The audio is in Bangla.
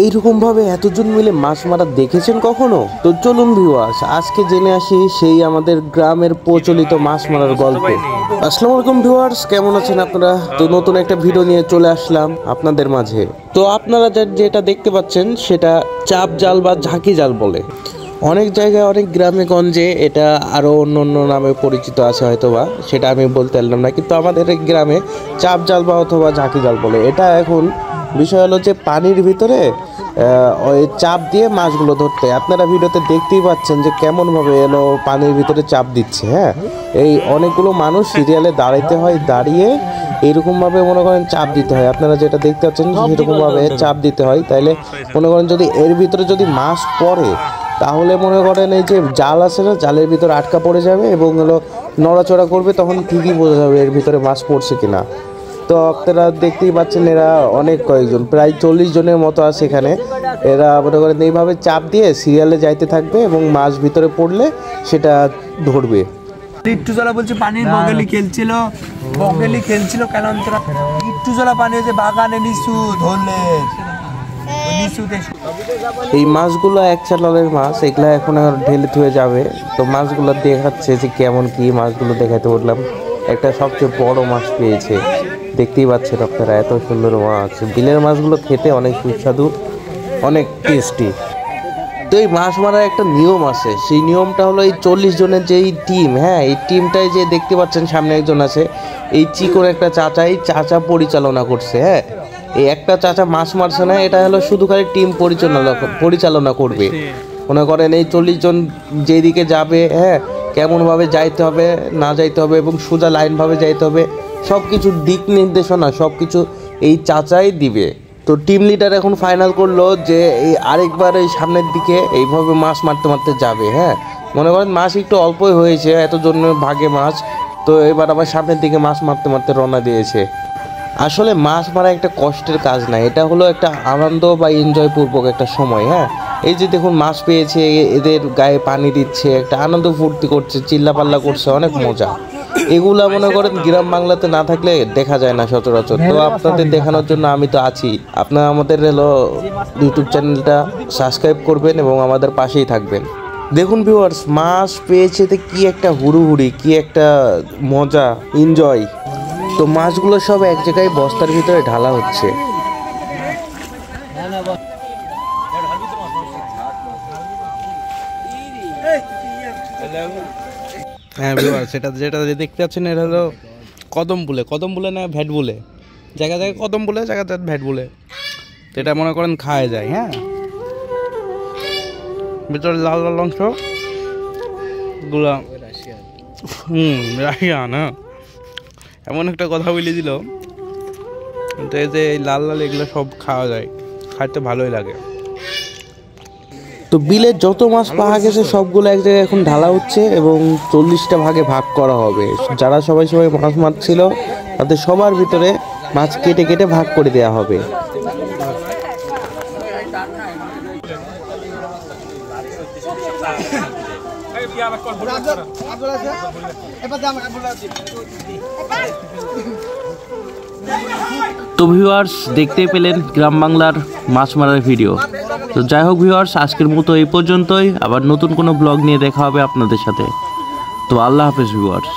এইরকম ভাবে এতজন মিলে মাছ মারা দেখেছেন কখনো? তো চলুন ভিউয়ার্স, আজকে জেনে আসি সেই আমাদের গ্রামের প্রচলিত মাছ মারার গল্প। আসসালামু আলাইকুম ভিউয়ার্স, কেমন আছেন আপনারা? তো নতুন একটা ভিডিও নিয়ে চলে আসলাম আপনাদের মাঝে। তো আপনারা যেটা দেখতে পাচ্ছেন সেটা চাপ জাল বা ঝাঁকি জাল বলে। অনেক জায়গায় অনেক গ্রামে গঞ্জে এটা আরও অন্য অন্য নামে পরিচিত আছে হয়তোবা, সেটা আমি বলতে পারলাম না, কিন্তু আমাদের এই গ্রামে চাপ জাল বা অথবা ঝাঁকি জাল বলে। এটা এখন বিষয় হলো যে পানির ভিতরে ওই চাপ দিয়ে মাছগুলো ধরতে। আপনারা ভিডিওতে দেখতেই পাচ্ছেন যে কেমনভাবে এলো পানির ভিতরে চাপ দিচ্ছে। হ্যাঁ, এই অনেকগুলো মানুষ সিরিয়ালে দাঁড়াইতে হয়, দাঁড়িয়ে এইরকমভাবে মনে করেন চাপ দিতে হয়। আপনারা যেটা দেখতে পাচ্ছেন সেরকমভাবে চাপ দিতে হয়। তাইলে মনে করেন যদি এর ভিতরে যদি মাছ পড়ে তাহলে মনে করেন এই যে জাল আছে না, জালের ভিতরে আটকা পড়ে যাবে এবং হলো নড়াচড়া করবে, তখন ঠিকই বোঝা যাবে এর ভিতরে মাছ পড়ছে কিনা। তো আপনারা দেখতেই পাচ্ছেন এরা অনেক কয়েকজন, প্রায় 40 জনের মতো আছে এখানে। এরা মনে করেন এইভাবে চাপ দিয়ে সিরিয়ালে যাইতে থাকবে এবং মাছ ভিতরে পড়লে সেটা ধরবে। একটু জলা বলছে পানির বগলি খেলছিল কেন একটু জলা পানি হয়েছে বাগানে নিচু ধরলে এই মাছগুলো এক চালানের মাছ, এগুলা এখন ঢেলে ধুয়ে যাবে। তো মাছগুলো দেখাচ্ছে যে কেমন কি, মাছগুলো দেখাতে বললাম। একটা সবচেয়ে বড় মাছ পেয়েছে, দেখতেই পাচ্ছেন আপনারা, এত সুন্দর মাছ। বিলের মাছগুলো খেতে অনেক সুস্বাদু, অনেক টেস্টি। তো এই মাছ মারার একটা নিয়ম আছে, সেই নিয়মটা হলো এই 40 জনের যে এই টিম, হ্যাঁ এই টিমটাই যে দেখতে পাচ্ছেন সামনে একজন আছে, এই চিকন একটা চাচা পরিচালনা করছে। হ্যাঁ, এই একটা চাচা মাছ মারছে না, এটা হলো শুধু খালি টিম পরিচালনা করবে। মনে করেন এই 40 জন যেদিকে যাবে, হ্যাঁ কেমনভাবে যাইতে হবে না যাইতে হবে এবং সোজা লাইনভাবে যাইতে হবে, সব কিছুর দিক নির্দেশনা সব কিছু এই চাচাই দিবে। তো টিম লিডার এখন ফাইনাল করলো যে এই আরেকবার এই সামনের দিকে এইভাবে মাছ মারতে মারতে যাবে। হ্যাঁ, মনে করেন মাছ একটু অল্পই হয়েছে, এতজনের ভাগে মাছ, তো এবার আবার সামনের দিকে মাছ মারতে মারতে রওনা দিয়েছে। আসলে মাছ মারা একটা কষ্টের কাজ না, এটা হলো একটা আনন্দ বা এনজয় পূর্বক একটা সময়। হ্যাঁ, এই যে দেখুন মাছ পেয়েছে, এদের গায়ে পানি দিচ্ছে, একটা আনন্দ ফুর্তি করছে, চিল্লাপাল্লা করছে, অনেক মজা। এগুলা মনে করেন গ্রাম বাংলাতে না থাকলে দেখা যায় না সচরাচর। তো আপনাদের দেখানোর জন্য আমি তো আছি। আপনারা আমাদের হলো ইউটিউব চ্যানেলটা সাবস্ক্রাইব করবেন এবং আমাদের পাশেই থাকবেন। দেখুন ভিউয়ার্স, মাছ পেয়েছে তো কি একটা হুড়ুহুড়ি, কি একটা মজা, এনজয়। তো মাছগুলো সব এক জায়গায় বস্তার ভিতরে ঢালা হচ্ছে। হ্যাঁ ভিউয়ার্স, যেটা দেখতে পাচ্ছেন এটা হলো কদম বলে না ভ্যাট বলে, জায়গা জায়গায় কদম বলে, জায়গা জায়গায় ভ্যাট বলে। তো এটা মনে করেন খাওয়া যায়। হ্যাঁ, ভিতরে লাল লাল অংশ গুলা রাশিয়ান। হ্যাঁ, এমন একটা কথা বলে দিল, কিন্তু এই যে এই লাল লাল এগুলো সব খাওয়া যায়, খাইতে ভালোই লাগে। তো বিলে যত মাছ পাওয়া গেছে সবগুলো এক জায়গায় এখন ঢালা হচ্ছে এবং 40টা ভাগে ভাগ করা হবে। যারা সবাই মাছ মারছিল তাদের সবার ভিতরে মাছ কেটে কেটে ভাগ করে দেওয়া হবে। তো ভিউয়ার্স, দেখতেই পেলেন গ্রাম বাংলার মাছ মারার ভিডিও। তো যাই হোক ভিউয়ার্স, আজকের মতো এই পর্যন্তই। আবার নতুন কোনো ব্লগ নিয়ে দেখা হবে আপনাদের সাথে। তো আল্লাহ হাফেজ ভিউয়ার্স।